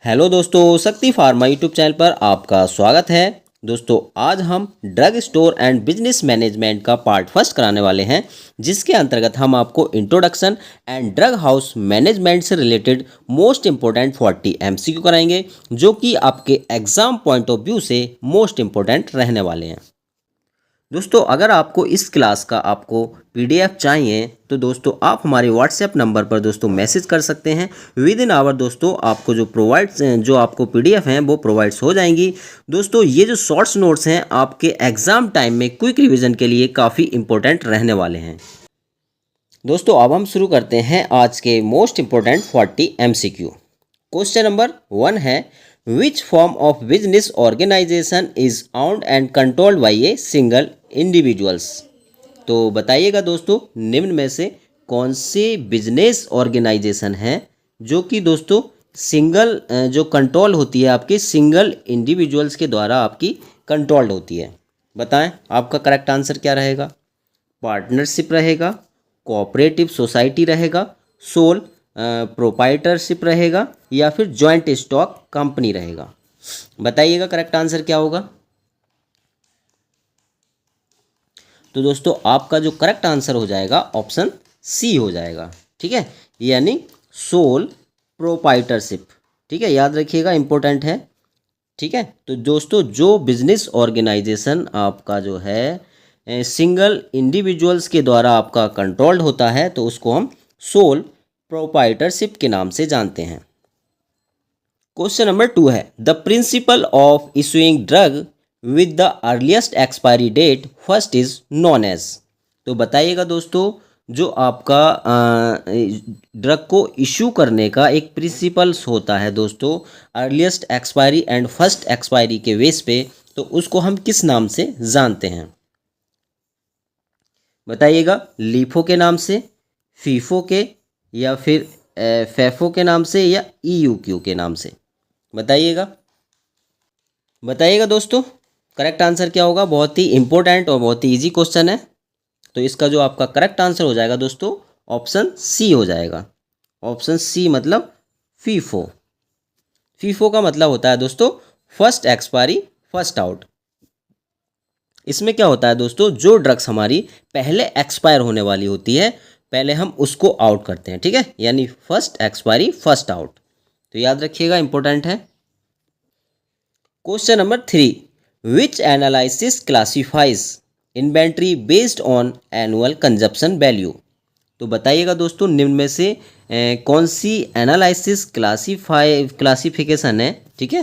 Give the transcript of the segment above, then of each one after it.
Hello दोस्तों, शक्ति pharma YouTube channel पर आपका स्वागत है। दोस्तों आज हम drug store and business management का पार्ट फर्स्ट कराने वाले हैं, जिसके अंतर्गत हम आपको introduction and drug house management से रिलेटेड मोस्ट इंपॉर्टेंट 40 एमसीक्यू कराएंगे, जो कि आपके एग्जाम पॉइंट ऑफ व्यू से मोस्ट इंपॉर्टेंट रहने वाले हैं। दोस्तों अगर आपको इस क्लास का पीडीएफ चाहिए तो दोस्तों आप हमारे व्हाट्सएप नंबर पर दोस्तों मैसेज कर सकते हैं। विद इन आवर दोस्तों आपको जो आपको पीडीएफ हैं वो प्रोवाइड्स हो जाएंगी। दोस्तों ये जो शॉर्ट्स नोट्स हैं आपके एग्जाम टाइम में क्विक रिवीजन के लिए काफ़ी इंपॉर्टेंट रहने वाले हैं। दोस्तों अब हम शुरू करते हैं आज के most important 40 MCQ. Question number 1 है, which form of business organisation is owned and controlled by a single individuals. तो बताइएगा दोस्तों निम्न में से कौन से बिजनेस ऑर्गेनाइजेशन है जो कि दोस्तों सिंगल जो कंट्रोल होती है आपके सिंगल इंडिविजुअल्स के द्वारा आपकी कंट्रोल्ड होती है। बताएं आपका करेक्ट आंसर क्या रहेगा। पार्टनरशिप रहेगा, कोऑपरेटिव सोसाइटी रहेगा, सोल प्रोप्राइटरशिप रहेगा या फिर जॉइंट स्टॉक कंपनी रहेगा। बताइएगा करेक्ट आंसर क्या होगा। तो दोस्तों आपका जो करेक्ट आंसर हो जाएगा ऑप्शन सी हो जाएगा। ठीक है, यानी सोल प्रोप्राइटरशिप। ठीक है, याद रखिएगा इंपॉर्टेंट है। ठीक है, तो दोस्तों जो बिजनेस ऑर्गेनाइजेशन आपका जो है सिंगल इंडिविजुअल्स के द्वारा आपका कंट्रोल्ड होता है तो उसको हम सोल प्रोप्राइटरशिप के नाम से जानते हैं। क्वेश्चन नंबर 2 है, the principle of issuing drug with the earliest expiry date first is known as. तो बताइएगा दोस्तों जो आपका ड्रग को इशू करने का एक प्रिंसिपल्स होता है दोस्तों earliest expiry and first expiry के बेस पे, तो उसको हम किस नाम से जानते हैं। बताइएगा, लीफो के नाम से, फीफो के, या फिर फेफो के नाम से, या ईयूक्यू के नाम से। बताइएगा दोस्तों करेक्ट आंसर क्या होगा। बहुत ही इंपॉर्टेंट और बहुत ही इजी क्वेश्चन है। तो इसका जो आपका करेक्ट आंसर हो जाएगा दोस्तों ऑप्शन सी हो जाएगा। ऑप्शन सी मतलब फीफो। फीफो का मतलब होता है दोस्तों फर्स्ट एक्सपायरी फर्स्ट आउट। इसमें क्या होता है दोस्तों, जो ड्रग्स हमारी पहले एक्सपायर होने वाली होती है पहले हम उसको आउट करते हैं। ठीक है, यानी फर्स्ट एक्सपायरी फर्स्ट आउट। तो याद रखिएगा इंपॉर्टेंट है। Question number 3, which analysis classifies inventory based on annual consumption value. तो बताइएगा दोस्तों निम्न में से कौन सी एनालिसिस क्लासिफिकेशन है, ठीक है,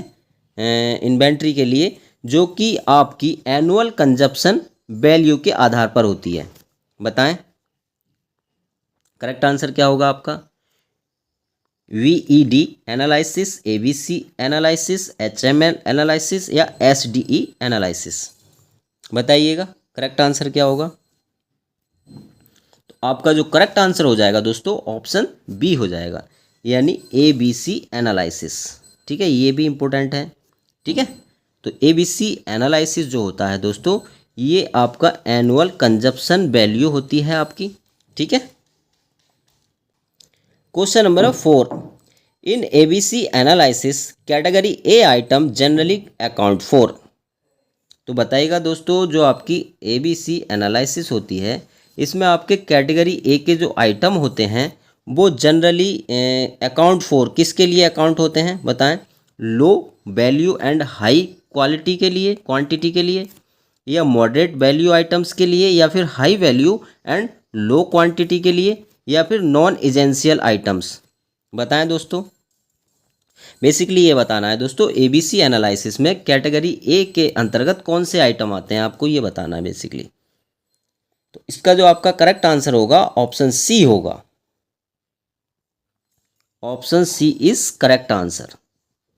इन्वेंट्री के लिए जो कि आपकी एनुअल कंजप्शन वैल्यू के आधार पर होती है। बताएं करेक्ट आंसर क्या होगा आपका। VED analysis, ABC analysis, HML analysis या SDE एनालिसिस। बताइएगा करेक्ट आंसर क्या होगा। तो आपका जो करेक्ट आंसर हो जाएगा दोस्तों ऑप्शन बी हो जाएगा, यानी ABC एनालिसिस। ठीक है, ये भी इंपॉर्टेंट है। ठीक है, तो ABC एनालिसिस जो होता है दोस्तों ये आपका एनुअल कंजप्शन वैल्यू होती है आपकी। ठीक है, question number 4, in ABC analysis category A item generally account for. तो बताइएगा दोस्तों जो आपकी ABC एनालिसिस होती है इसमें आपके कैटेगरी ए के जो आइटम होते हैं वो जनरली अकाउंट फॉर किसके लिए अकाउंट होते हैं। बताएं, low value and high quality के लिए, क्वांटिटी के लिए, या मॉडरेट वैल्यू आइटम्स के लिए, या फिर high value and low quantity के लिए, या फिर नॉन एजेंशियल आइटम्स। बताएं दोस्तों, बेसिकली ये बताना है दोस्तों ABC एनालिसिस में कैटेगरी ए के अंतर्गत कौन से आइटम आते हैं आपको ये बताना है बेसिकली। तो इसका जो आपका करेक्ट आंसर होगा ऑप्शन सी होगा। Option C is correct answer.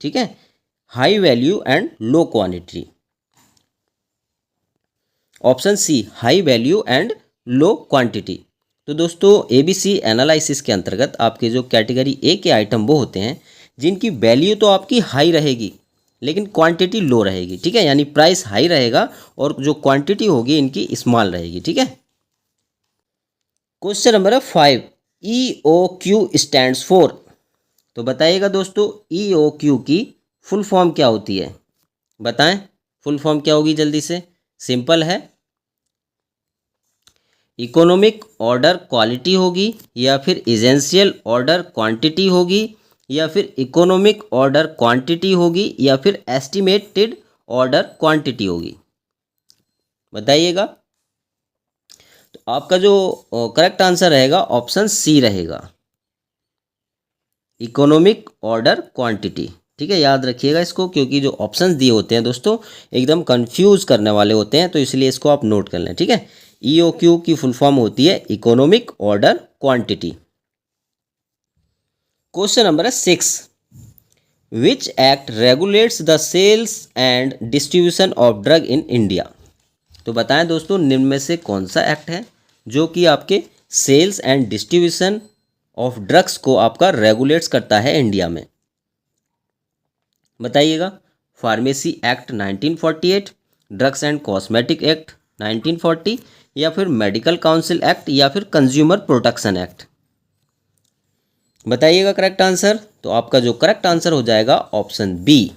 ठीक है, high value and low quantity. Option C high value and low quantity. तो दोस्तों ABC एनालिसिस के अंतर्गत आपके जो कैटेगरी ए के आइटम वो होते हैं जिनकी वैल्यू तो आपकी हाई रहेगी लेकिन क्वांटिटी लो रहेगी। ठीक है, यानी प्राइस हाई रहेगा और जो क्वांटिटी होगी इनकी स्मॉल रहेगी। ठीक है, question number 5, EOQ stands for. तो बताइएगा दोस्तों EOQ की फुल फॉर्म क्या होती है, बताएं फुल फॉर्म क्या होगी जल्दी से। सिंपल है, इकोनॉमिक ऑर्डर क्वालिटी होगी, या फिर एसेंशियल ऑर्डर क्वांटिटी होगी, या फिर इकोनॉमिक ऑर्डर क्वांटिटी होगी, या फिर एस्टिमेटेड ऑर्डर क्वांटिटी होगी, बताइएगा। तो आपका जो करेक्ट आंसर रहेगा ऑप्शन सी रहेगा, इकोनॉमिक ऑर्डर क्वांटिटी। ठीक है, याद रखिएगा इसको, क्योंकि जो ऑप्शंस दिए होते हैं दोस्तों एकदम कंफ्यूज करने वाले होते हैं, तो इसलिए इसको आप नोट कर लें। ठीक है, EOQ की फुल फॉर्म होती है economic order quantity. Question number है 6, which act regulates the sales and distribution of drug in India. तो बताएं दोस्तों निम्न में से कौन सा एक्ट है जो कि आपके sales and distribution of drugs को आपका रेगुलेट्स करता है इंडिया में, बताइएगा। Pharmacy act 1948, drugs and cosmetic act 1940, या फिर मेडिकल काउंसिल एक्ट, या फिर कंज्यूमर प्रोटेक्शन एक्ट, बताइएगा करेक्ट आंसर। तो आपका जो करेक्ट आंसर हो जाएगा ऑप्शन बी,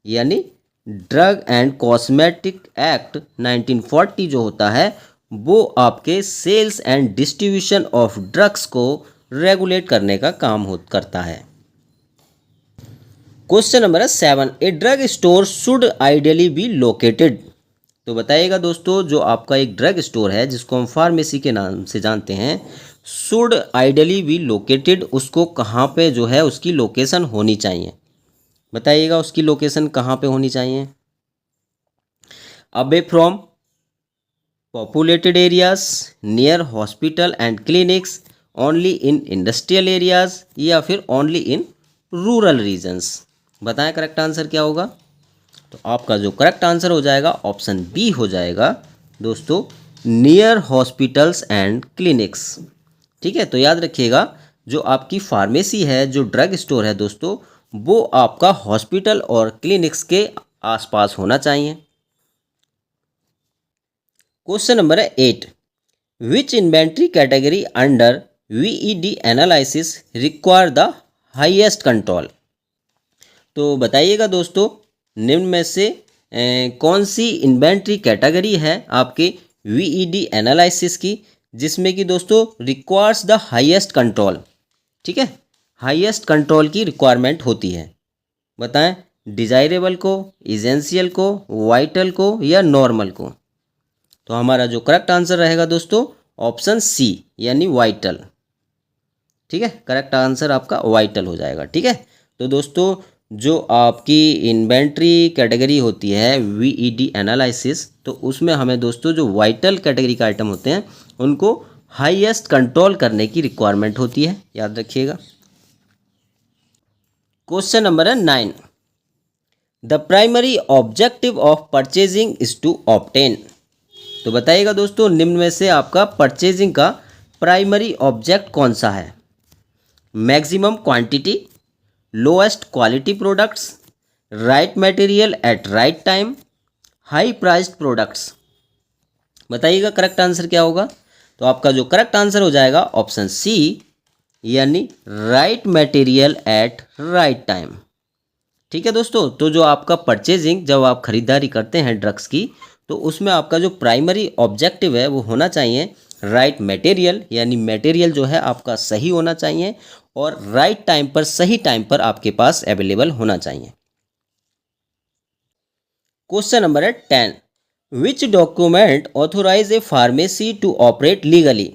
यानी ड्रग एंड कॉस्मेटिक एक्ट 1940 जो होता है वो आपके sales and distribution of drugs को रेगुलेट करने का काम करता है। Question number 7, a drug store should ideally be located. तो बताइएगा दोस्तों जो आपका एक ड्रग स्टोर है जिसको हम फार्मेसी के नाम से जानते हैं, शुड आइडियली बी लोकेटेड, उसको कहाँ पे जो है उसकी लोकेशन होनी चाहिए, बताइएगा उसकी लोकेशन कहाँ पे होनी चाहिए। Away from populated areas, near hospital and clinics, only in industrial areas, या फिर ओनली इन रूरल रीजन्स, बताएं करेक्ट आंसर क्या होगा। तो आपका जो करेक्ट आंसर हो जाएगा ऑप्शन बी हो जाएगा दोस्तों, नियर हॉस्पिटल्स एंड क्लिनिक्स। ठीक है, तो याद रखिएगा जो आपकी फार्मेसी है, जो ड्रग स्टोर है दोस्तों, वो आपका हॉस्पिटल और क्लिनिक्स के आसपास होना चाहिए। क्वेश्चन नंबर है 8, which inventory category under VED analysis require the highest control. तो बताइएगा दोस्तों निम्न में से कौन सी इन्वेंट्री कैटेगरी है आपके VED एनालिसिस की जिसमें कि दोस्तों रिक्वायर्स द हाईएस्ट कंट्रोल। ठीक है, हाईएस्ट कंट्रोल की रिक्वायरमेंट होती है, बताएं डिजायरेबल को, एसेंशियल को, वाइटल को, या नॉर्मल को। तो हमारा जो करेक्ट आंसर रहेगा दोस्तों ऑप्शन सी, यानी वाइटल। ठीक है, करेक्ट आंसर आपका वाइटल हो जाएगा। ठीक है, तो दोस्तों जो आपकी इन्वेंट्री कैटेगरी होती है VED एनालिसिस, तो उसमें हमें दोस्तों जो वाइटल कैटेगरी का आइटम होते हैं उनको हाईएस्ट कंट्रोल करने की रिक्वायरमेंट होती है, याद रखिएगा। क्वेश्चन नंबर है 9, the primary objective of purchasing is to obtain. तो बताइएगा दोस्तों निम्न में से आपका परचेजिंग का प्राइमरी ऑब्जेक्ट कौन सा है। Maximum quantity, lowest quality products, right material at right time, high priced products, बताइएगा करेक्ट आंसर क्या होगा। तो आपका जो करेक्ट आंसर हो जाएगा ऑप्शन सी, यानी right material at right time. ठीक है दोस्तों, तो जो आपका परचेजिंग, जब आप खरीदारी करते हैं ड्रग्स की, तो उसमें आपका जो प्राइमरी ऑब्जेक्टिव है वो होना चाहिए राइट मटेरियल, यानी मटेरियल जो है आपका सही होना चाहिए और राइट टाइम पर, सही टाइम पर आपके पास अवेलेबल होना चाहिए। क्वेश्चन नंबर है 10, which document authorize a pharmacy to operate legally.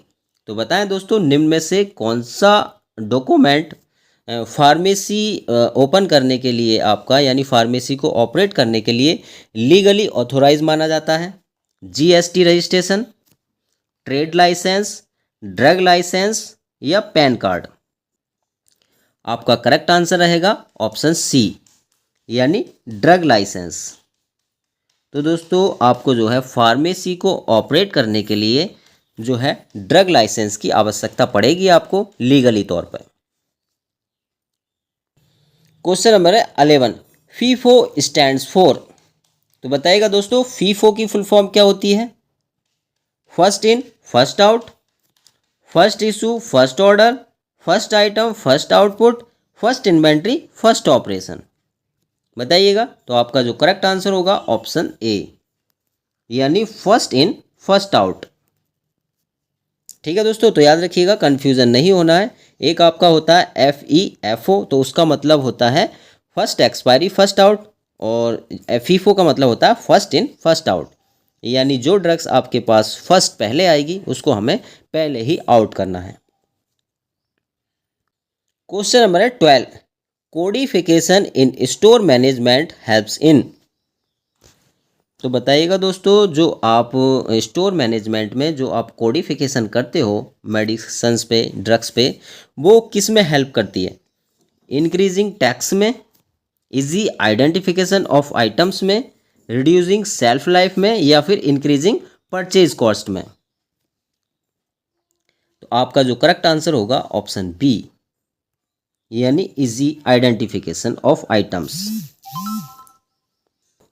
तो बताएं दोस्तों निम्न में से कौन सा डॉक्यूमेंट फार्मेसी ओपन करने के लिए आपका, यानी फार्मेसी को ऑपरेट करने के लिए लीगली ऑथोराइज माना जाता है। GST registration, trade licence, drug licence, या पैन कार्ड। आपका करेक्ट आंसर रहेगा ऑप्शन सी, यानी ड्रग लाइसेंस। तो दोस्तों आपको जो है फार्मेसी को ऑपरेट करने के लिए जो है ड्रग लाइसेंस की आवश्यकता पड़ेगी आपको लीगली तौर पर। क्वेश्चन नंबर है 11, फीफो स्टैंड्स फॉर। तो बताइएगा दोस्तों फीफो की फुल फॉर्म क्या होती है। First in first out, first issue first order, first item first output, first inventory first operation. बताइएगा। तो आपका जो करेक्ट आंसर होगा ऑप्शन ए, यानी फर्स्ट इन फर्स्ट आउट। ठीक है दोस्तों, तो याद रखिएगा, कंफ्यूजन नहीं होना है। एक आपका होता है FEFO, तो उसका मतलब होता है फर्स्ट एक्सपायरी फर्स्ट आउट, और FIFO का मतलब होता है फर्स्ट इन फर्स्ट आउट, यानी जो ड्रग्स आपके पास फर्स्ट पहले आएगी उसको हमें पहले ही आउट करना है। क्वेश्चन नंबर है 12, codification in store management helps in. तो बताइएगा दोस्तों, जो आप स्टोर मैनेजमेंट में जो आप कोडिफिकेशन करते हो मेडिसिन्स पे, ड्रग्स पे, वो किस में हेल्प करती है? इंक्रीजिंग टैक्स में, इजी आइडेंटिफिकेशन ऑफ आइटम्स में, रिड्यूसिंग सेल्फ लाइफ में, या फिर इंक्रीजिंग परचेज कॉस्ट में। तो आपका जो करेक्ट आंसर होगा ऑप्शन बी, यानी इजी आइडेंटिफिकेशन ऑफ आइटम्स।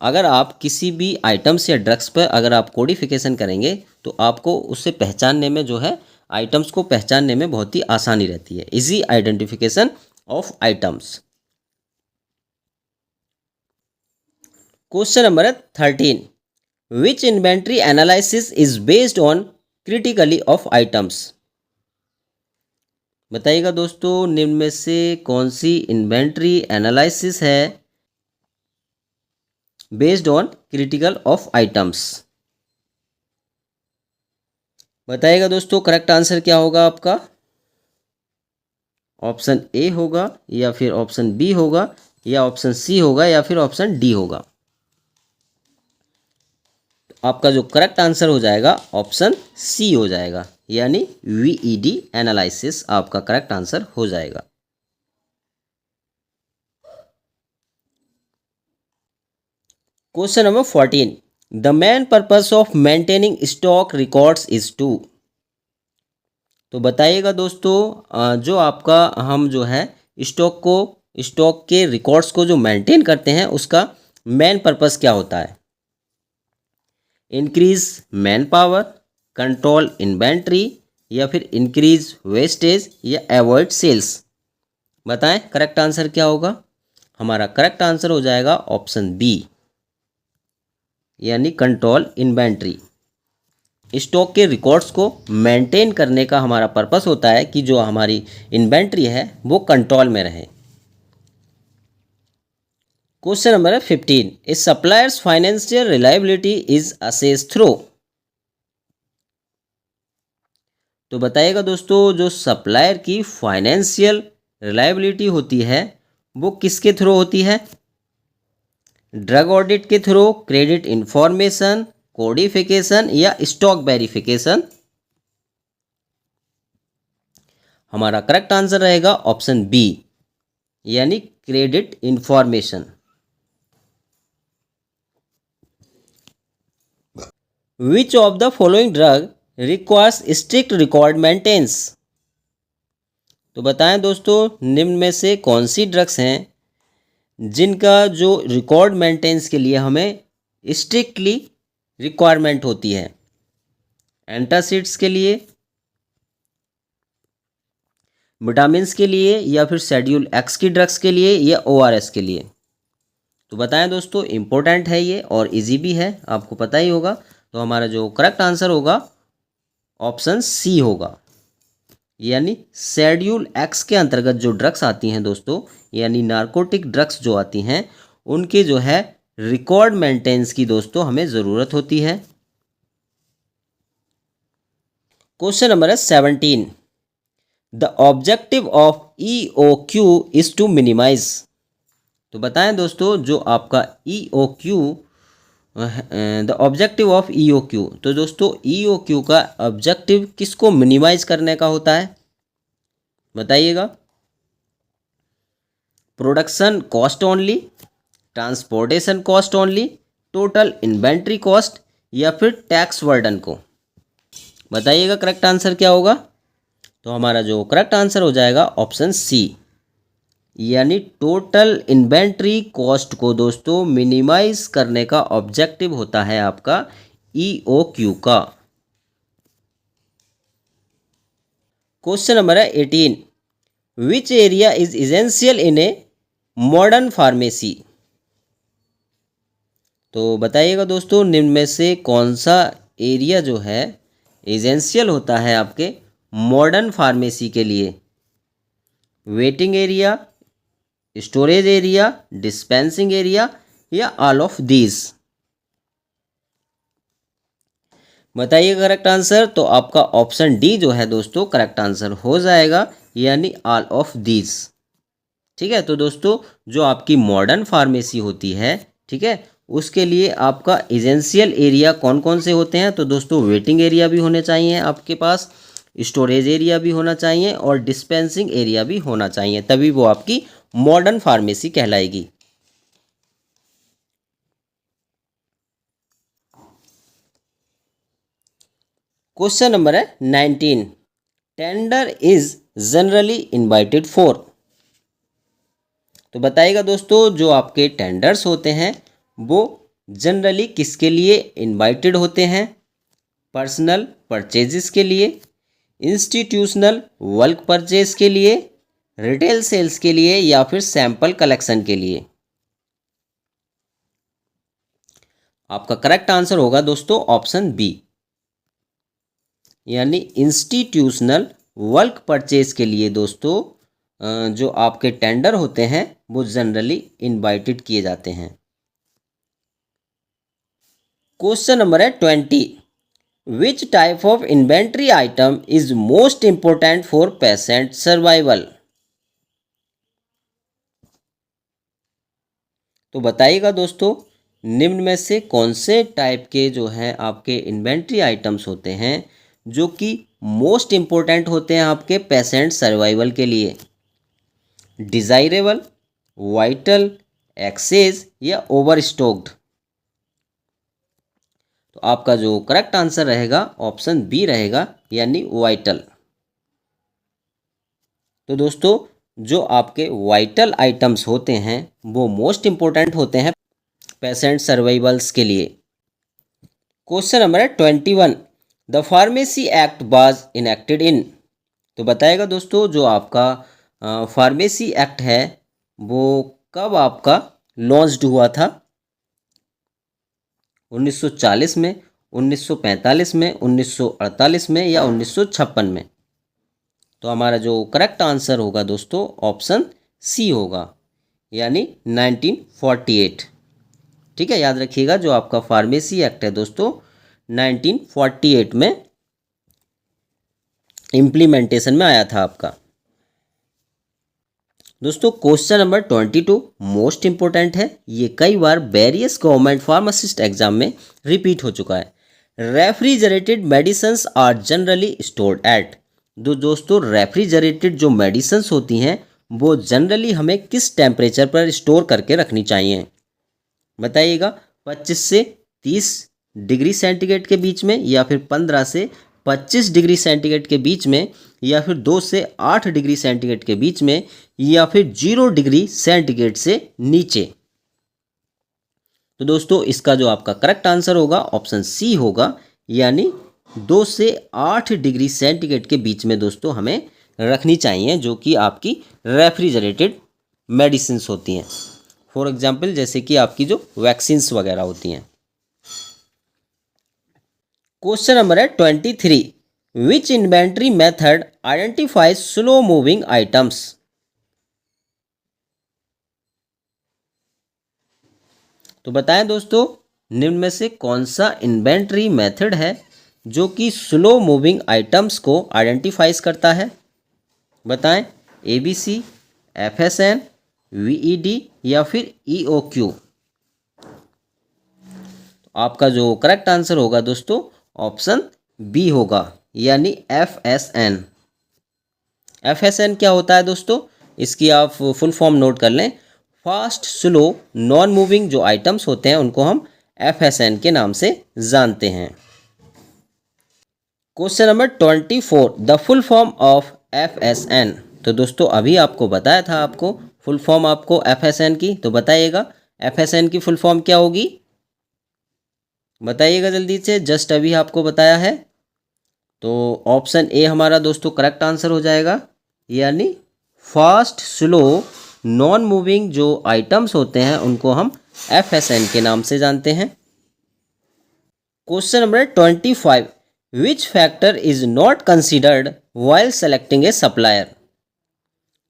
अगर आप किसी भी आइटम्स या ड्रग्स पर अगर आप कोडिफिकेशन करेंगे तो आपको उससे पहचानने में जो है, आइटम्स को पहचानने में बहुत ही आसानी रहती है। Easy identification of items. Question number 13, which inventory analysis is based on critically of items. बताइएगा दोस्तों, निम्न में से कौन सी इन्वेंट्री एनालिसिस है based on critical of items? बताइएगा दोस्तों, करेक्ट आंसर क्या होगा आपका? ऑप्शन ए होगा, या फिर ऑप्शन बी होगा, या ऑप्शन सी होगा, या फिर ऑप्शन डी होगा? आपका जो करेक्ट आंसर हो जाएगा ऑप्शन सी हो जाएगा, यानी VED एनालिसिस आपका करेक्ट आंसर हो जाएगा। Question number 14, the main purpose of maintaining stock records is to. तो बताइएगा दोस्तों, जो आपका हम जो है स्टॉक के रिकॉर्ड्स को जो मेंटेन करते हैं उसका मेन पर्पस क्या होता है? Increase man power, control inventory, या फिर इंक्रीज वेस्टेज, या अवॉइड सेल्स। बताएं करेक्ट आंसर क्या होगा? हमारा करेक्ट आंसर हो जाएगा ऑप्शन बी, यानी कंट्रोल इन्वेंट्री। स्टॉक के रिकॉर्ड्स को मेंटेन करने का हमारा पर्पस होता है कि जो हमारी इन्वेंट्री है वो कंट्रोल में रहे। Question number 15, A suppliers financial reliability is assessed through. तो बताइएगा दोस्तों, जो सप्लायर की फाइनेंशियल रिलायबिलिटी होती है वो किसके थ्रू होती है? ड्रग ऑडिट के थ्रू, क्रेडिट इंफॉर्मेशन, कोडिफिकेशन, या स्टॉक वेरिफिकेशन? हमारा करेक्ट आंसर रहेगा ऑप्शन बी, यानी credit information. Which of the following drug requires strict record maintenance. तो बताएं दोस्तों, निम्न में से कौन सी ड्रग्स हैं जिनका जो रिकॉर्ड मेंटेनेंस के लिए हमें स्ट्रिक्टली रिक्वायरमेंट होती है? एंटासिड्स के लिए, विटामिन्स के लिए, या फिर शेड्यूल एक्स की ड्रग्स के लिए, या ORS के लिए? तो बताएं दोस्तों, इम्पोर्टेंट है ये और इजी भी है, आपको पता ही होगा। तो हमारा जो करेक्ट आंसर होगा ऑप्शन सी होगा, यानी शेड्यूल एक्स के अंतर्गत जो ड्रग्स आती हैं दोस्तों, यानी नार्कोटिक ड्रग्स जो आती हैं, उनके जो है रिकॉर्ड मेंटेनेंस की दोस्तों हमें ज़रूरत होती है। क्वेश्चन नंबर है 17, the objective of EOQ is to minimise. तो बताएं दोस्तों, जो आपका EOQ, the objective of EOQ, तो दोस्तों EOQ का ऑब्जेक्टिव किसको मिनिमाइज करने का होता है? बताइएगा। Production cost only, transportation cost only, total inventory cost, या फिर टैक्स बर्डन को? बताइएगा करेक्ट आंसर क्या होगा? तो हमारा जो करेक्ट आंसर हो जाएगा ऑप्शन सी, यानी टोटल इन्वेंट्री कॉस्ट को दोस्तों मिनिमाइज करने का ऑब्जेक्टिव होता है आपका EOQ का। क्वेश्चन नंबर है 18, which area is essential in a modern pharmacy. तो बताइएगा दोस्तों, निम्न में से कौन सा एरिया जो है एसेंशियल होता है आपके मॉडर्न फार्मेसी के लिए। Waiting area, storage area, dispensing area या ऑल ऑफ दीज। बताइए करेक्ट आंसर। तो आपका ऑप्शन डी जो है दोस्तों करेक्ट आंसर हो जाएगा, यानी ऑल ऑफ दीज। ठीक है, तो दोस्तों जो आपकी मॉडर्न फार्मेसी होती है, ठीक है, उसके लिए आपका एसेंशियल एरिया कौन कौन से होते हैं। तो दोस्तों वेटिंग एरिया भी होने चाहिए आपके पास, स्टोरेज एरिया भी होना चाहिए और डिस्पेंसिंग एरिया भी होना चाहिए, तभी वो आपकी मॉडर्न फार्मेसी कहलाएगी। क्वेश्चन नंबर है 19। Tender is generally invited for. तो बताइएगा दोस्तों, जो आपके टेंडर्स होते हैं वो जनरली किसके लिए इनवाइटेड होते हैं। पर्सनल परचेजेस के लिए, इंस्टीट्यूशनल बल्क परचेज के लिए, रिटेल सेल्स के लिए या फिर सैंपल कलेक्शन के लिए। आपका करेक्ट आंसर होगा दोस्तों ऑप्शन बी, यानी इंस्टीट्यूशनल बल्क परचेज के लिए दोस्तों जो आपके टेंडर होते हैं वो जनरली इनवाइटेड किए जाते हैं। क्वेश्चन नंबर है 20। Which type of inventory item is most important for patient survival. तो बताइएगा दोस्तों, निम्न में से कौन से टाइप के जो हैं आपके इन्वेंट्री आइटम्स होते हैं जो कि मोस्ट इंपॉर्टेंट होते हैं आपके पेशेंट सर्वाइवल के लिए। डिज़ायरेबल, वाइटल, एक्सेस या ओवर स्टॉक्ड। तो आपका जो करेक्ट आंसर रहेगा ऑप्शन बी रहेगा, यानी वाइटल। तो दोस्तों जो आपके वाइटल आइटम्स होते हैं वो मोस्ट इंपॉर्टेंट होते हैं पेशेंट सर्वाइवल्स के लिए। क्वेश्चन नंबर है 21। The pharmacy act was enacted इन। तो बताएगा दोस्तों, जो आपका फार्मेसी एक्ट है वो कब आपका लॉन्च्ड हुआ था। 1940 में, 1945 में, 1948 में या 1956 में। तो हमारा जो करेक्ट आंसर होगा दोस्तों ऑप्शन सी होगा, यानी 1948। ठीक है, याद रखिएगा जो आपका फार्मेसी एक्ट है दोस्तों 1948 में इम्प्लीमेंटेशन में आया था आपका। दोस्तों क्वेश्चन नंबर 22 मोस्ट इंपॉर्टेंट है, ये कई बार वेरियस गवर्नमेंट फार्मासिस्ट एग्जाम में रिपीट हो चुका है। Refrigerated medicines are generally stored at. दोस्तों रेफ्रिजरेटेड जो मेडिसिन्स होती हैं वो जनरली हमें किस टेम्परेचर पर स्टोर करके रखनी चाहिए। बताइएगा, 25 से 30 डिग्री सेंटीग्रेड के बीच में, या फिर 15 से 25 डिग्री सेंटीग्रेड के बीच में, या फिर 2 से 8 डिग्री सेंटीग्रेड के बीच में, या फिर 0 डिग्री सेंटीग्रेड से नीचे। तो दोस्तों इसका जो आपका करेक्ट आंसर होगा ऑप्शन सी होगा, यानी 2 से 8 डिग्री सेंटीग्रेड के बीच में दोस्तों हमें रखनी चाहिए, जो कि आपकी रेफ्रिजरेटेड मेडिसिन्स होती हैं। फॉर एग्जाम्पल जैसे कि आपकी जो वैक्सीन्स वगैरह होती हैं। क्वेश्चन नंबर है 23। Which inventory method identifies slow moving items. तो बताएं दोस्तों, निम्न में से कौन सा इन्वेंट्री मेथड है जो कि स्लो मूविंग आइटम्स को आइडेंटिफाइज करता है। बताएं, ABC, FSN, VED या फिर EOQ। तो आपका जो करेक्ट आंसर होगा दोस्तों ऑप्शन बी होगा, यानी FSN। FSN क्या होता है दोस्तों, इसकी आप फुल फॉर्म नोट कर लें। फास्ट स्लो नॉन मूविंग जो आइटम्स होते हैं उनको हम FSN के नाम से जानते हैं। Question number 24। The full form of FSN। तो दोस्तों अभी आपको बताया था आपको फुल फॉर्म आपको FSN की, तो बताइएगा FSN की फुल फॉर्म क्या होगी। बताइएगा जल्दी से, जस्ट अभी आपको बताया है। तो ऑप्शन ए हमारा दोस्तों करेक्ट आंसर हो जाएगा, यानी फास्ट, स्लो, नॉन मूविंग जो आइटम्स होते हैं उनको हम FSN के नाम से जानते हैं। Question number 25, which factor is not considered while selecting A supplier.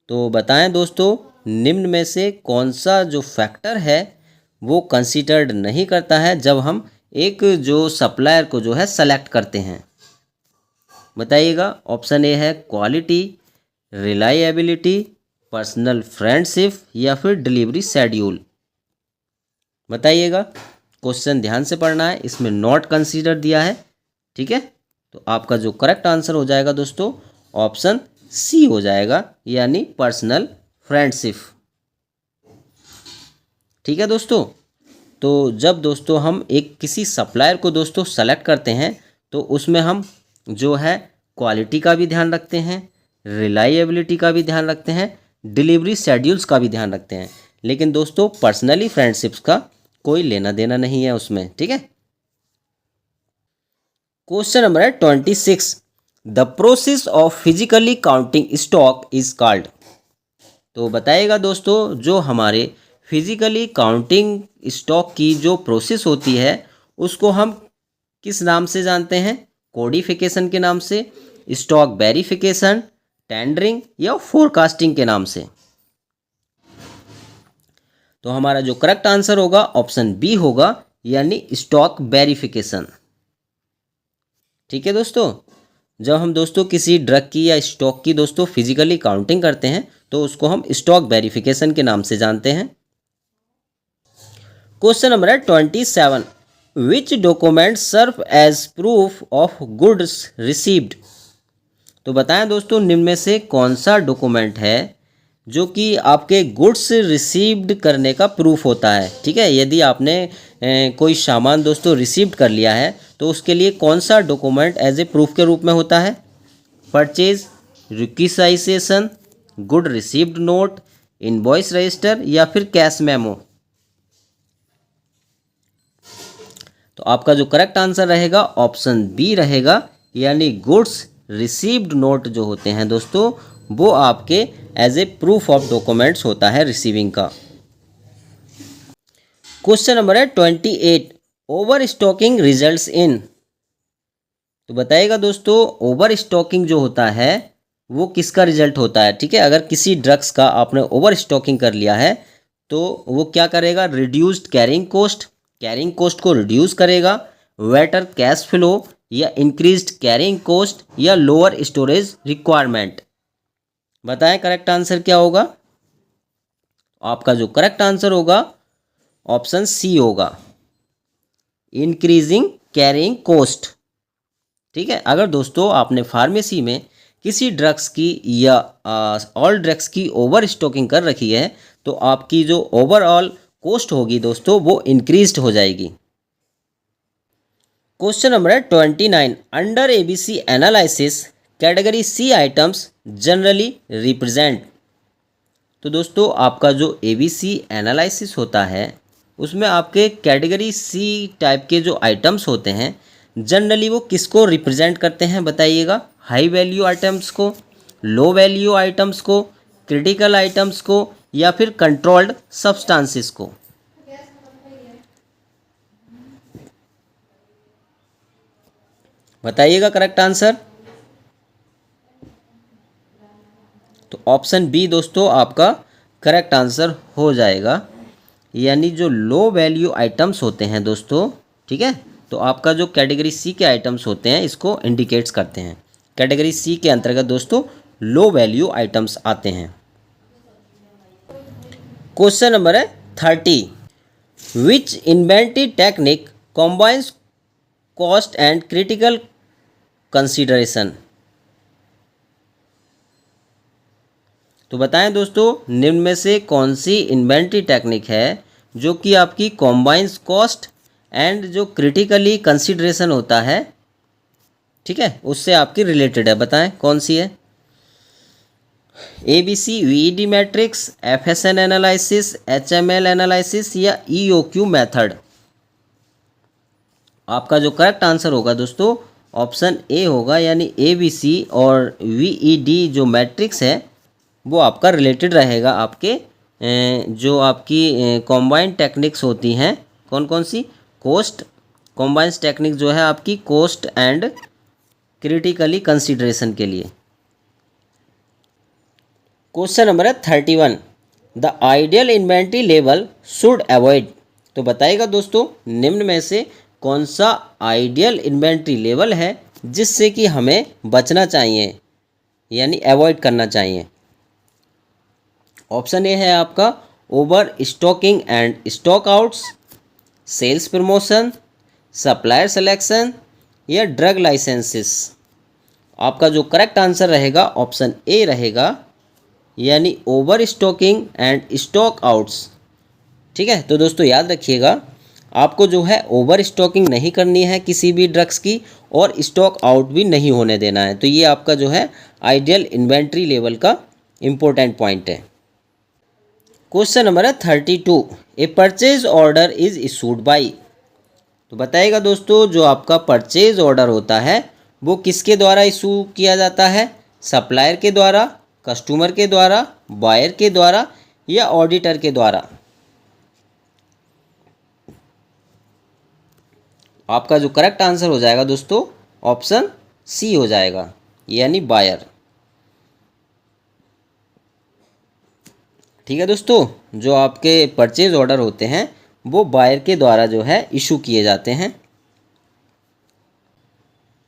तो बताएं दोस्तों, निम्न में से कौन सा जो फैक्टर है वो कंसिडर्ड नहीं करता है जब हम एक जो सप्लायर को जो है सेलेक्ट करते हैं। बताइएगा। ऑप्शन ए है क्वालिटी, रिलायबिलिटी, पर्सनल फ्रेंडशिप या फिर डिलीवरी शेड्यूल। बताइएगा। क्वेश्चन ध्यान से पढ़ना है, इसमें नॉट कंसीडर दिया है। ठीक है, तो आपका जो करेक्ट आंसर हो जाएगा दोस्तों ऑप्शन सी हो जाएगा, यानी पर्सनल फ्रेंडशिप। ठीक है दोस्तों, तो जब दोस्तों हम एक किसी सप्लायर को दोस्तों सेलेक्ट करते हैं तो उसमें हम जो है क्वालिटी का भी ध्यान रखते हैं, रिलायबिलिटी का भी ध्यान रखते हैं, डिलीवरी शेड्यूल्स का भी ध्यान रखते हैं, लेकिन दोस्तों पर्सनली फ्रेंडशिप्स का कोई लेना देना नहीं है उसमें। ठीक है। क्वेश्चन नंबर है 26, the process of physically counting stock is called. तो बताइएगा दोस्तों, जो हमारे फिजिकली काउंटिंग स्टॉक की जो प्रोसेस होती है उसको हम किस नाम से जानते हैं? कोडिफिकेशन के नाम से, स्टॉक वेरिफिकेशन, टेंडरिंग या फोरकास्टिंग के नाम से। तो हमारा जो करेक्ट आंसर होगा ऑप्शन बी होगा, यानी स्टॉक वेरिफिकेशन। ठीक है दोस्तों, जब हम दोस्तों किसी ड्रग की या स्टॉक की दोस्तों फिजिकली काउंटिंग करते हैं तो उसको हम स्टॉक वेरिफिकेशन के नाम से जानते हैं। क्वेश्चन नंबर है 27, which document serve as proof of goods received. तो बताएं दोस्तों, निम्न में से कौन सा डॉक्यूमेंट है जो कि आपके गुड्स रिसीव्ड करने का प्रूफ होता है। ठीक है, यदि आपने कोई सामान दोस्तों रिसीव्ड कर लिया है तो उसके लिए कौन सा डॉक्यूमेंट एज ए प्रूफ के रूप में होता है? Purchase requisition, good received note, invoice register या फिर कैश मेमो। तो आपका जो करेक्ट आंसर रहेगा ऑप्शन बी रहेगा, यानी गुड्स रिसीव्ड नोट जो होते हैं दोस्तों वो आपके as a proof of documents होता है रिसीविंग का। क्वेश्चन नंबर है 28, ओवर स्टॉकिंग रिजल्ट्स इन। तो बताइएगा दोस्तों, ओवर स्टॉकिंग जो होता है वो किसका रिजल्ट होता है? ठीक है, अगर किसी ड्रग्स का आपने ओवर स्टॉकिंग कर लिया है तो वो क्या करेगा? रिड्यूस्ड कैरिंग कॉस्ट को रिड्यूस करेगा, बेटर कैश फ्लो या इंक्रीज्ड कैरिंग कॉस्ट या लोअर स्टोरेज रिक्वायरमेंट। बताएं करेक्ट आंसर क्या होगा? आपका जो करेक्ट आंसर होगा ऑप्शन सी होगा, इंक्रीजिंग कैरिंग कॉस्ट। ठीक है, अगर दोस्तों आपने फार्मेसी में किसी ड्रग्स की या ऑल ड्रग्स की ओवर स्टॉकिंग कर रखी है तो आपकी जो ओवरऑल कॉस्ट होगी दोस्तों वो इंक्रीज्ड हो जाएगी। क्वेश्चन नंबर है 29, under ABC analysis category C items generally represent. तो दोस्तों आपका जो ABC एनालिसिस होता है उसमें आपके कैटेगरी सी टाइप के जो आइटम्स होते हैं जनरली वो किसको रिप्रेजेंट करते हैं? बताइएगा। हाई वैल्यू आइटम्स को, लो वैल्यू आइटम्स को, क्रिटिकल आइटम्स को या फिर कंट्रोल्ड सब्सटेंसेस को। बताइएगा करेक्ट आंसर। तो ऑप्शन बी दोस्तों आपका करेक्ट आंसर हो जाएगा, यानी जो लो वैल्यू आइटम्स होते हैं दोस्तों। ठीक है, तो आपका जो कैटेगरी सी के आइटम्स होते हैं इसको इंडिकेट्स करते हैं। कैटेगरी सी के अंतर्गत दोस्तों लो वैल्यू आइटम्स आते हैं। क्वेश्चन नंबर है 30, which inventive technique combines cost and critical consideration. तो बताएं दोस्तों, निम्न में से कौन सी इन्वेंटरी टेक्निक है जो कि आपकी कॉम्बाइंस कॉस्ट एंड जो क्रिटिकली कंसीडरेशन होता है, ठीक है, उससे आपकी रिलेटेड है। बताएं कौन सी है? ABC VED matrix, FSN analysis, HML analysis या EOQ मेथड। आपका जो करेक्ट आंसर होगा दोस्तों ऑप्शन ए होगा, यानी ABC और VED जो मैट्रिक्स है वो आपका रिलेटेड रहेगा आपके जो आपकी कॉम्बाइंड टेक्निक्स होती हैं, कौन कौन सी, कॉस्ट, कॉम्बाइंड टेक्निक जो है आपकी कॉस्ट एंड क्रिटिकली कंसिडरेशन के लिए। क्वेश्चन नंबर है 31, the ideal inventory level should avoid. तो बताइएगा दोस्तों निम्न में से कौन सा आइडियल इन्वेंट्री लेवल है जिससे कि हमें बचना चाहिए, यानी अवॉइड करना चाहिए। ऑप्शन ए है आपका over stocking and stock outs, sales promotion, supplier selection या ड्रग लाइसेंसेस। आपका जो करेक्ट आंसर रहेगा ऑप्शन ए रहेगा, यानी over stocking and stock outs. ठीक है, तो दोस्तों याद रखिएगा आपको जो है ओवर स्टॉकिंग नहीं करनी है किसी भी ड्रग्स की, और स्टॉक आउट भी नहीं होने देना है। तो ये आपका जो है आइडियल इन्वेंट्री लेवल का इम्पोर्टेंट पॉइंट है। क्वेश्चन नंबर है 32, a purchase order is issued by. तो बताइएगा दोस्तों जो आपका परचेज ऑर्डर होता है वो किसके द्वारा इशू किया जाता है, सप्लायर के द्वारा, कस्टमर के द्वारा, बायर के द्वारा या ऑडिटर के द्वारा। आपका जो करेक्ट आंसर हो जाएगा दोस्तों ऑप्शन सी हो जाएगा, यानी बायर। ठीक है दोस्तों, जो आपके परचेज ऑर्डर होते हैं वो बायर के द्वारा जो है इशू किए जाते हैं।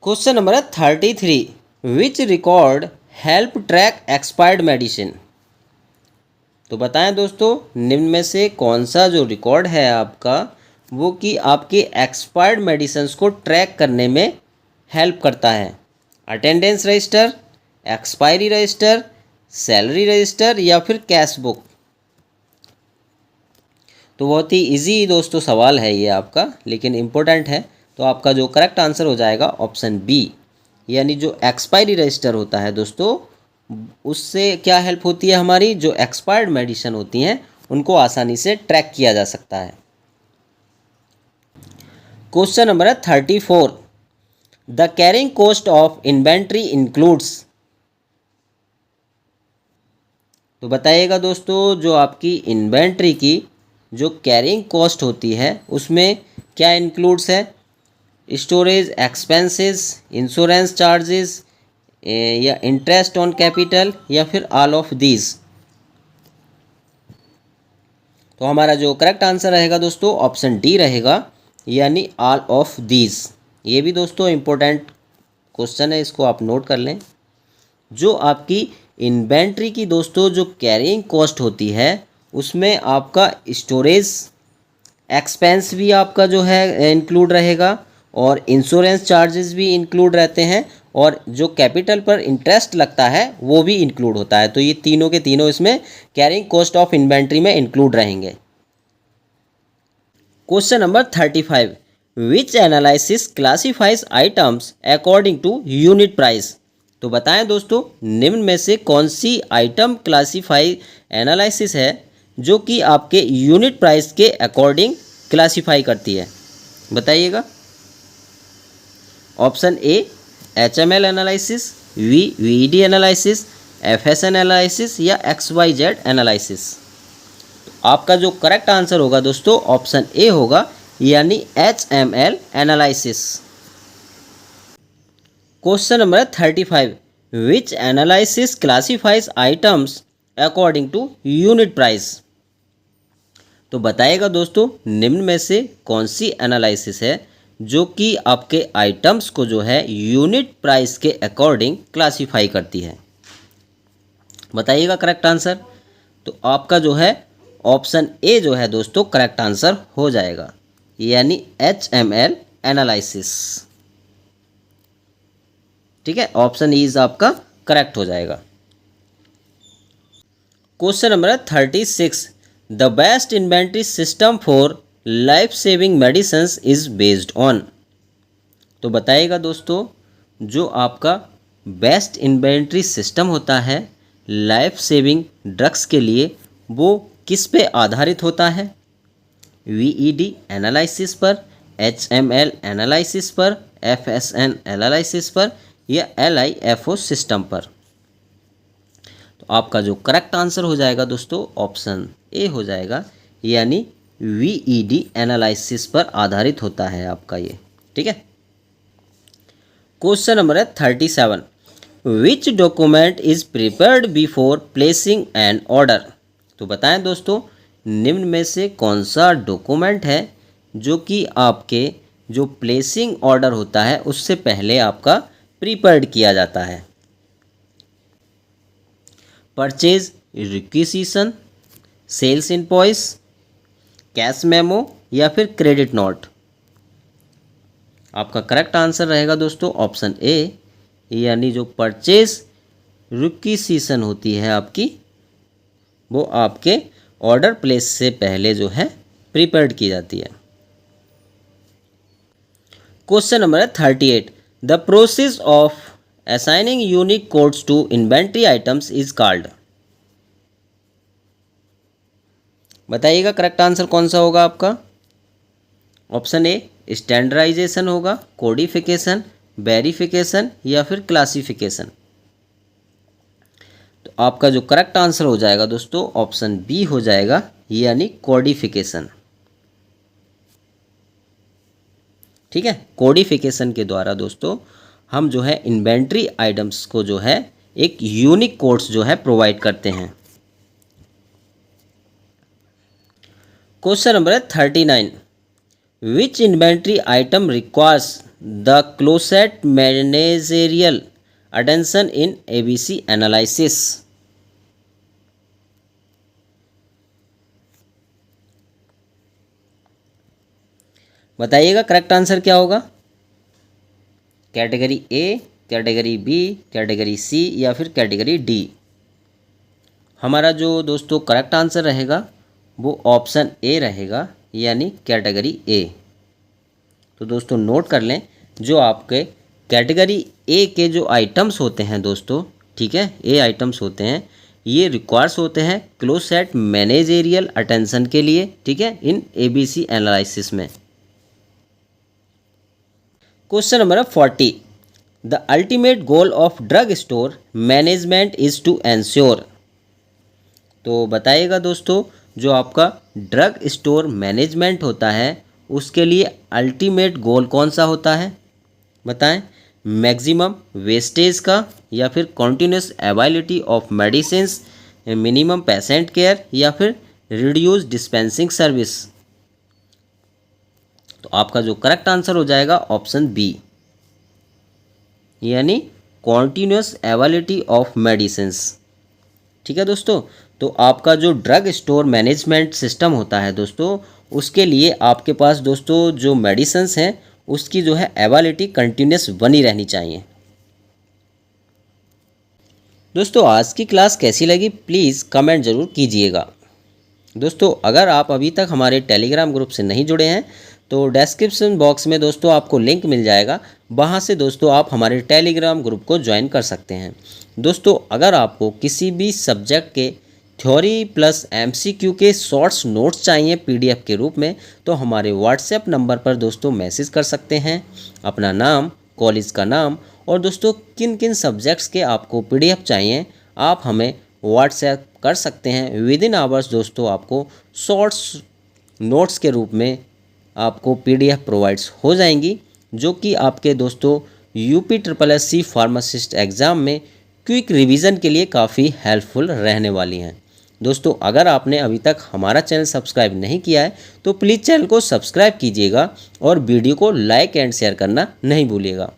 क्वेश्चन नंबर है 33, which record help track expired medicine. तो बताएं दोस्तों निम्न में से कौन सा जो रिकॉर्ड है आपका वो कि आपके एक्सपायर्ड मेडिसिन को ट्रैक करने में हेल्प करता है। Attendance register, expiry register, salary register या फिर कैश बुक। तो बहुत ही इजी दोस्तों सवाल है ये आपका, लेकिन इम्पोर्टेंट है। तो आपका जो करेक्ट आंसर हो जाएगा ऑप्शन बी, यानी जो एक्सपायरी रजिस्टर होता है दोस्तों उससे क्या हेल्प होती है, हमारी जो एक्सपायर्ड मेडिसिन होती हैं उनको आसानी से ट्रैक किया जा सकता है। क्वेश्चन नंबर है 34, the carrying cost of inventory includes. तो बताइएगा दोस्तों जो आपकी इन्वेंट्री की जो कैरिंग कॉस्ट होती है उसमें क्या इंक्लूड्स है, स्टोरेज एक्सपेंसेस, इंश्योरेंस चार्जेस या इंटरेस्ट ऑन कैपिटल या फिर ऑल ऑफ दीज। तो हमारा जो करेक्ट आंसर रहेगा दोस्तों ऑप्शन डी रहेगा, यानी ऑल ऑफ दीज। ये भी दोस्तों इम्पोर्टेंट क्वेश्चन है, इसको आप नोट कर लें। जो आपकी इन्वेंट्री की दोस्तों जो कैरिंग कॉस्ट होती है उसमें आपका स्टोरेज एक्सपेंस भी आपका जो है इंक्लूड रहेगा, और इंश्योरेंस चार्जेस भी इंक्लूड रहते हैं, और जो कैपिटल पर इंटरेस्ट लगता है वो भी इंक्लूड होता है। तो ये तीनों के तीनों इसमें कैरिंग कॉस्ट ऑफ इन्वेंट्री में इंक्लूड रहेंगे। Question number 35, which analysis classifies items according to unit price. तो बताएं दोस्तों निम्न में से कौन सी आइटम क्लासीफाई एनालिसिस है जो कि आपके यूनिट प्राइस के अकॉर्डिंग क्लासीफाई करती है, बताइएगा। Option A HML analysis, VED analysis, FSN analysis या XYZ एनालिसिस। आपका जो करेक्ट आंसर होगा दोस्तों ऑप्शन ए होगा, यानी HML analysis. Question number 35, which analysis classifies items according to unit price. तो बताइएगा दोस्तों निम्न में से कौन सी एनालिसिस है जो कि आपके आइटम्स को जो है यूनिट प्राइस के अकॉर्डिंग क्लासीफाई करती है, बताइएगा करेक्ट आंसर। तो आपका जो है ऑप्शन ए जो है दोस्तों करेक्ट आंसर हो जाएगा, यानी HML एनालिसिस। ठीक है, ऑप्शन ई इज आपका करेक्ट हो जाएगा। Question number 36, the best inventory system for life saving medicines is based on. तो बताइएगा दोस्तों जो आपका बेस्ट इन्वेंट्री सिस्टम होता है लाइफ सेविंग ड्रग्स के लिए वो किस पे आधारित होता है, VED एनालिसिस पर, HML एनालिसिस पर, FSN एनालिसिस पर या LIFO सिस्टम पर। तो तो आपका जो करेक्ट आंसर हो जाएगा दोस्तों ऑप्शन ए हो जाएगा, यानी VED एनालिसिस पर आधारित होता है आपका ये। ठीक है। क्वेश्चन नंबर है 37, which document is prepared before placing an order. तो बताएं दोस्तों, निम्न में से कौन सा डॉक्यूमेंट है जो कि आपके जो प्लेसिंग ऑर्डर होता है उससे पहले आपका प्रिपेयर्ड किया जाता है। Purchase requisition, sales invoice, cash memo या फिर क्रेडिट नोट। आपका करेक्ट आंसर रहेगा दोस्तों ऑप्शन ए, यानी जो परचेज रिक्विजिशन होती है आपकी, वो आपके ऑर्डर प्लेस से पहले जो है प्रिपेयर्ड की जाती है। क्वेश्चन नंबर है 38, the process of assigning unique codes to inventory items is called. बताइएगा करेक्ट आंसर कौन सा होगा आपका। ऑप्शन ए स्टैंडर्डाइजेशन होगा, कोडिफिकेशन, वेरिफिकेशन या फिर क्लासिफिकेशन। तो आपका जो करेक्ट आंसर हो जाएगा दोस्तों ऑप्शन बी हो जाएगा, यानी कोडिफिकेशन। ठीक है। कोडिफिकेशन के द्वारा दोस्तों हम जो है इन्वेंट्री आइटम्स को जो है एक यूनिक कोड्स जो है प्रोवाइड करते हैं। क्वेश्चन नंबर है 39, which inventory item requires the closest managerial attention in ABC analysis. बताइएगा करेक्ट आंसर क्या होगा। Category A, category B, category C या फिर कैटेगरी डी। हमारा जो दोस्तों करेक्ट आंसर रहेगा वो ऑप्शन ए रहेगा, यानी कैटेगरी ए। तो दोस्तों नोट कर लें, जो आपके कैटेगरी ए के जो आइटम्स होते हैं दोस्तों, ठीक है, ए आइटम्स होते हैं, ये रिक्वायर्स होते हैं क्लोसेट मैनेजेरियल अटेंशन के लिए। ठीक है, इन ABC एनालिसिस में। Question number 40, the ultimate goal of drug store management is to ensure. तो बताइएगा दोस्तों, जो आपका ड्रग स्टोर मैनेजमेंट होता है उसके लिए अल्टीमेट गोल कौन सा होता है, बताएं। मैक्सिमम वेस्टेज का, या फिर continuous availability of medicines, minimum patient care, या फिर रिड्यूस डिस्पेंसिंग सर्विस। तो आपका जो करेक्ट आंसर हो जाएगा ऑप्शन बी, यानी कॉन्टीन्यूस अवेलेबिलिटी ऑफ मेडिसिन्स। ठीक है दोस्तों। तो आपका जो ड्रग स्टोर मैनेजमेंट सिस्टम होता है दोस्तों, उसके लिए आपके पास दोस्तों जो मेडिसिन्स हैं उसकी जो है अवेलेबिलिटी कंटिन्यूस बनी रहनी चाहिए। दोस्तों आज की क्लास कैसी लगी प्लीज़ कमेंट ज़रूर कीजिएगा। दोस्तों अगर आप अभी तक हमारे टेलीग्राम ग्रुप से नहीं जुड़े हैं तो डिस्क्रिप्शन बॉक्स में दोस्तों आपको लिंक मिल जाएगा, वहां से दोस्तों आप हमारे टेलीग्राम ग्रुप को ज्वाइन कर सकते हैं। दोस्तों अगर आपको किसी भी सब्जेक्ट के थ्योरी प्लस MCQ के शॉर्ट्स नोट्स चाहिए PDF के रूप में, तो हमारे व्हाट्सएप नंबर पर दोस्तों मैसेज कर सकते हैं, अपना नाम, कॉलेज का नाम और दोस्तों किन किन सब्जेक्ट्स के आपको PDF चाहिए आप हमें व्हाट्सएप कर सकते हैं। विद इन आवर्स दोस्तों आपको शॉर्ट्स नोट्स के रूप में आपको PDF प्रोवाइड्स हो जाएंगी, जो कि आपके दोस्तों UPSSC फार्मासिस्ट एग्ज़ाम में क्विक रिवीजन के लिए काफ़ी हेल्पफुल रहने वाली हैं। दोस्तों अगर आपने अभी तक हमारा चैनल सब्सक्राइब नहीं किया है तो प्लीज़ चैनल को सब्सक्राइब कीजिएगा और वीडियो को लाइक एंड शेयर करना नहीं भूलिएगा।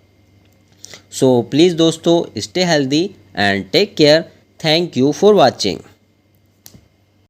सो प्लीज़ दोस्तों stay healthy and take care. Thank you for watching.